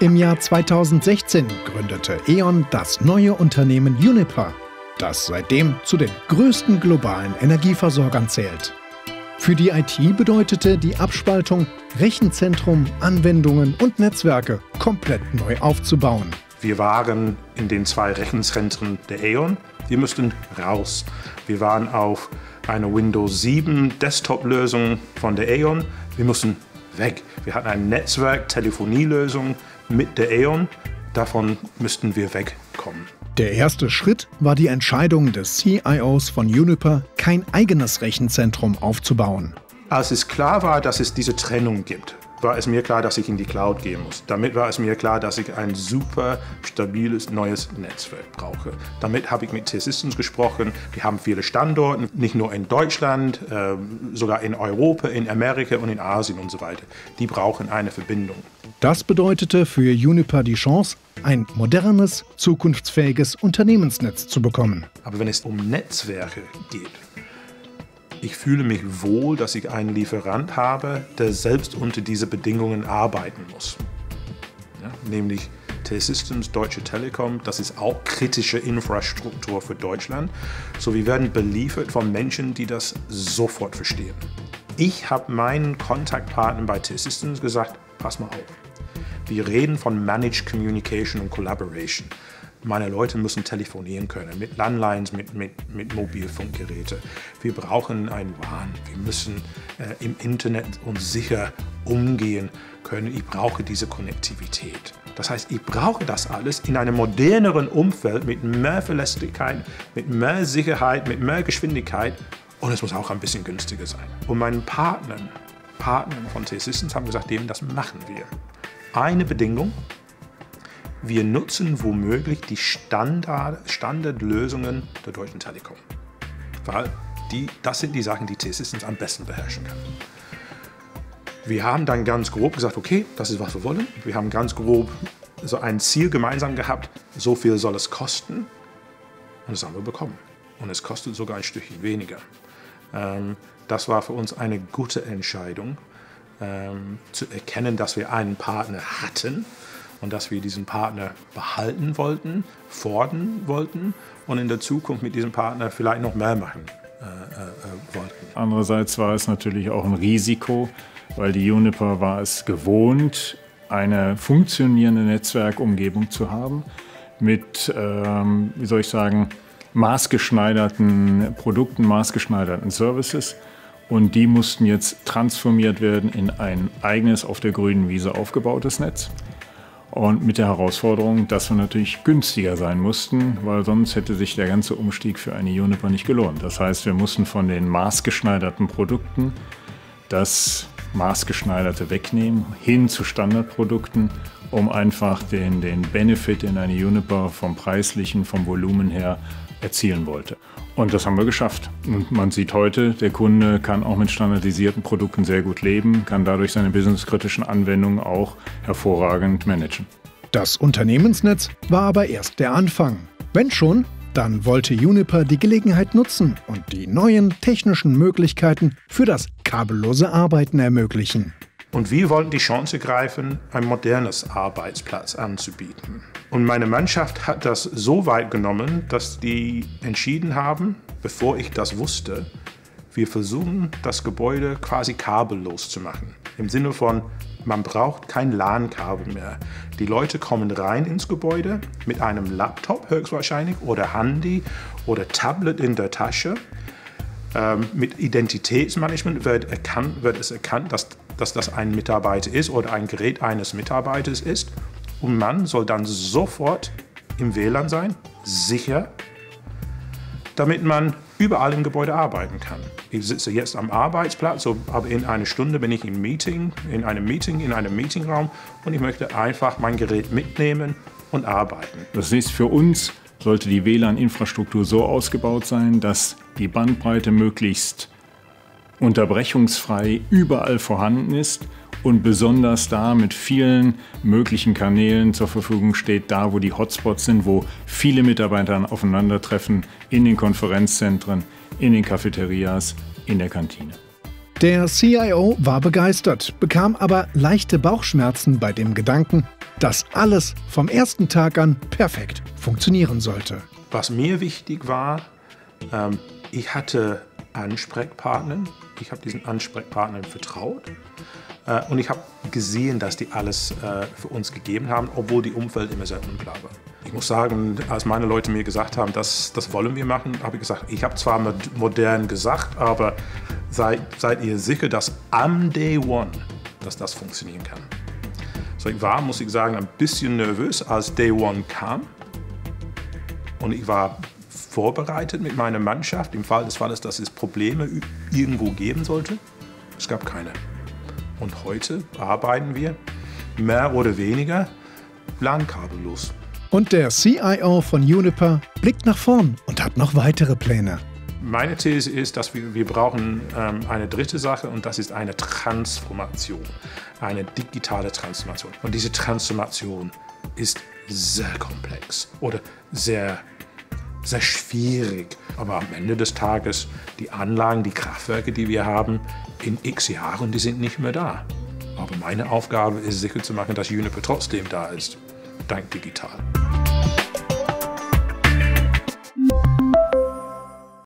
Im Jahr 2016 gründete E.ON das neue Unternehmen Uniper, das seitdem zu den größten globalen Energieversorgern zählt. Für die IT bedeutete die Abspaltung, Rechenzentrum, Anwendungen und Netzwerke komplett neu aufzubauen. Wir waren in den 2 Rechenzentren der E.ON. Wir mussten raus. Wir waren auf einer Windows 7 Desktop-Lösung von der E.ON. Wir mussten weg. Wir hatten eine Netzwerk-Telefonielösung mit der E.ON. Davon müssten wir wegkommen. Der erste Schritt war die Entscheidung des CIOs von Uniper, kein eigenes Rechenzentrum aufzubauen. Als es klar war, dass es diese Trennung gibt, war es mir klar, dass ich in die Cloud gehen muss. Damit war es mir klar, dass ich ein super stabiles neues Netzwerk brauche. Damit habe ich mit T-Systems gesprochen. Wir haben viele Standorte, nicht nur in Deutschland, sogar in Europa, in Amerika und in Asien und so weiter. Die brauchen eine Verbindung. Das bedeutete für Uniper die Chance, ein modernes, zukunftsfähiges Unternehmensnetz zu bekommen. Aber wenn es um Netzwerke geht, ich fühle mich wohl, dass ich einen Lieferant habe, der selbst unter diese Bedingungen arbeiten muss. Ja, nämlich T-Systems, Deutsche Telekom, das ist auch kritische Infrastruktur für Deutschland. So, wir werden beliefert von Menschen, die das sofort verstehen. Ich habe meinen Kontaktpartnern bei T-Systems gesagt, pass mal auf. Wir reden von Managed Communication und Collaboration. Meine Leute müssen telefonieren können, mit Landlines, mit Mobilfunkgeräten. Wir brauchen ein WAN. Wir müssen im Internet und sicher umgehen können. Ich brauche diese Konnektivität. Das heißt, ich brauche das alles in einem moderneren Umfeld mit mehr Verlässlichkeit, mit mehr Sicherheit, mit mehr Geschwindigkeit. Und es muss auch ein bisschen günstiger sein. Und meinen Partnern von T-Systems haben gesagt, das machen wir. Eine Bedingung: wir nutzen womöglich die Standardlösungen der Deutschen Telekom. Weil das sind die Sachen, die T-Systems am besten beherrschen kann. Wir haben dann ganz grob gesagt, okay, das ist, was wir wollen. Wir haben ganz grob so ein Ziel gemeinsam gehabt, so viel soll es kosten. Und das haben wir bekommen. Und es kostet sogar ein Stückchen weniger. Das war für uns eine gute Entscheidung, zu erkennen, dass wir einen Partner hatten und dass wir diesen Partner behalten wollten, fordern wollten und in der Zukunft mit diesem Partner vielleicht noch mehr machen wollten. Andererseits war es natürlich auch ein Risiko, weil die Uniper war es gewohnt, eine funktionierende Netzwerkumgebung zu haben mit, wie soll ich sagen, maßgeschneiderten Produkten, maßgeschneiderten Services. Und die mussten jetzt transformiert werden in ein eigenes, auf der grünen Wiese aufgebautes Netz. Und mit der Herausforderung, dass wir natürlich günstiger sein mussten, weil sonst hätte sich der ganze Umstieg für eine Uniper nicht gelohnt. Das heißt, wir mussten von den maßgeschneiderten Produkten das Maßgeschneiderte wegnehmen, hin zu Standardprodukten, um einfach den Benefit in eine Uniper vom Preislichen, vom Volumen her erzielen wollte. Und das haben wir geschafft. Und man sieht heute, der Kunde kann auch mit standardisierten Produkten sehr gut leben, kann dadurch seine businesskritischen Anwendungen auch hervorragend managen. Das Unternehmensnetz war aber erst der Anfang. Wenn schon, dann wollte Uniper die Gelegenheit nutzen und die neuen technischen Möglichkeiten für das kabellose Arbeiten ermöglichen. Und wir wollten die Chance greifen, ein modernes Arbeitsplatz anzubieten. Und meine Mannschaft hat das so weit genommen, dass die entschieden haben, bevor ich das wusste, wir versuchen, das Gebäude quasi kabellos zu machen. Im Sinne von, man braucht kein LAN-Kabel mehr. Die Leute kommen rein ins Gebäude mit einem Laptop höchstwahrscheinlich oder Handy oder Tablet in der Tasche. Mit Identitätsmanagement wird es erkannt, dass das ein Mitarbeiter ist oder ein Gerät eines Mitarbeiters ist. Und man soll dann sofort im WLAN sein, sicher, damit man überall im Gebäude arbeiten kann. Ich sitze jetzt am Arbeitsplatz, aber in einer Stunde bin ich in einem Meetingraum und ich möchte einfach mein Gerät mitnehmen und arbeiten. Das heißt, für uns sollte die WLAN-Infrastruktur so ausgebaut sein, dass die Bandbreite möglichst unterbrechungsfrei überall vorhanden ist und besonders da mit vielen möglichen Kanälen zur Verfügung steht, da wo die Hotspots sind, wo viele Mitarbeiter aufeinandertreffen, in den Konferenzzentren, in den Cafeterias, in der Kantine. Der CIO war begeistert, bekam aber leichte Bauchschmerzen bei dem Gedanken, dass alles vom ersten Tag an perfekt funktionieren sollte. Was mir wichtig war, ich hatte Ansprechpartner. Ich habe diesen Ansprechpartnern vertraut und ich habe gesehen, dass die alles für uns gegeben haben, obwohl die Umfeld immer sehr unklar war. Ich muss sagen, als meine Leute mir gesagt haben, das wollen wir machen, habe ich gesagt, ich habe zwar modern gesagt, aber seid ihr sicher, dass am Day One, dass das funktionieren kann? So, ich war, muss ich sagen, ein bisschen nervös, als Day One kam und ich war vorbereitet mit meiner Mannschaft, im Fall des Falles, dass es Probleme irgendwo geben sollte. Es gab keine. Und heute arbeiten wir mehr oder weniger LAN-kabellos. Und der CIO von Juniper blickt nach vorn und hat noch weitere Pläne. Meine These ist, dass wir brauchen eine dritte Sache und das ist eine Transformation, eine digitale Transformation. Und diese Transformation ist sehr komplex oder sehr schwierig. Aber am Ende des Tages, die Anlagen, die Kraftwerke, die wir haben, in x Jahren, die sind nicht mehr da. Aber meine Aufgabe ist sicher zu machen, dass Juniper trotzdem da ist, dank digital.